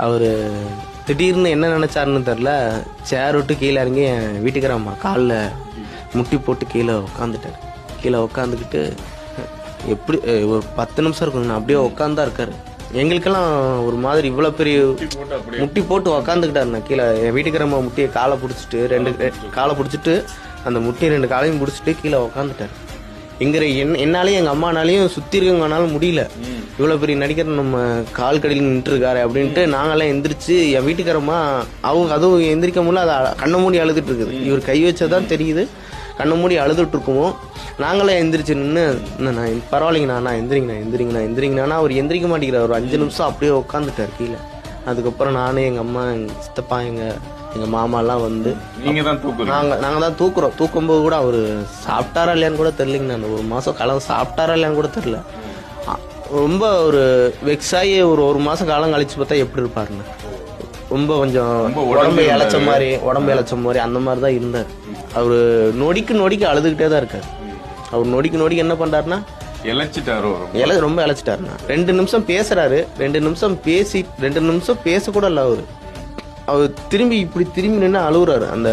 அவர் திடீர்னு என்ன நினச்சாருன்னு தெரில, சேர் விட்டு கீழே இறங்கி என் வீட்டுக்கார அம்மா காலில் முட்டி போட்டு கீழே உட்காந்துட்டார். கீழே உட்காந்துக்கிட்டு எப்படி ஒரு 10 நிமிஷம் இருக்குங்கண்ணா, அப்படியே உட்காந்தா இருக்காரு. எங்களுக்கெல்லாம் ஒரு மாதிரி இவ்வளோ பெரிய முட்டி போட்டு உக்காந்துக்கிட்டாருண்ணா கீழே. என் வீட்டுக்கார அம்மா முட்டியை காலை பிடிச்சிட்டு காலை பிடிச்சிட்டு அந்த முட்டியை 2 காலையும் பிடிச்சிட்டு கீழே உக்காந்துட்டார். இங்கிற என்னாலையும் எங்கள் அம்மானாலையும் சுற்றி இருக்கவங்கனாலும் முடியல, இவ்வளோ பெரிய நடிகர் நம்ம கால் கடையில் நின்றுருக்காரு அப்படின்ட்டு. நாங்களாம் எந்திரிச்சு என் வீட்டுக்காரம்மா அவங்க அதுவும் எந்திரிக்க முடியல, அதை கண்ணை மூடி அழுதுட்டு இருக்குது. இவர் கை வச்சதான் தெரியுது, கண்ணை மூடி அழுதுட்டு இருக்குமோ. நாங்களே எந்திரிச்சு நின்று, நான் பரவாயில்லைங்கண்ணா எந்திரிங்கண்ணா. அவர் எந்திரிக்க மாட்டேங்கிறார். ஒரு 5 நிமிஷம் அப்படியே உட்காந்துட்டார் கீழே. அதுக்கப்புறம் நானும் எங்கள் அம்மா, எங்கள் சித்தப்பா, எங்கள் மாமாலாம் வந்து நாங்கள் தான் தூக்குறோம். தூக்கும்போது கூட அவர் சாப்பிட்டாரா இல்லையான்னு கூட தெரிலிங்கண்ணா. அந்த 1 மாதம் காலம் சாப்பிட்டாரா இல்லையான்னு கூட தெரில. ரொம்ப ஒரு வெக்ஸாகி ஒரு மாதம் காலம் கழிச்சு பார்த்தா எப்படி இருப்பாருன்னு, ரொம்ப கொஞ்சம் உடம்பு இழைச்ச மாதிரி அந்த மாதிரி தான் இருந்தார். அவர் நொடிக்கு அழுதுகிட்டே தான் இருக்கார். அவர் நொடிக்கு என்ன பண்றாருன்னா ரொம்ப இழைச்சிட்டாருண்ணா. 2 நிமிஷம் பேசுறாரு, 2 நிமிஷம் பேச கூட இல்லை. அவர் திரும்பி நின்று அழுகுறாரு. அந்த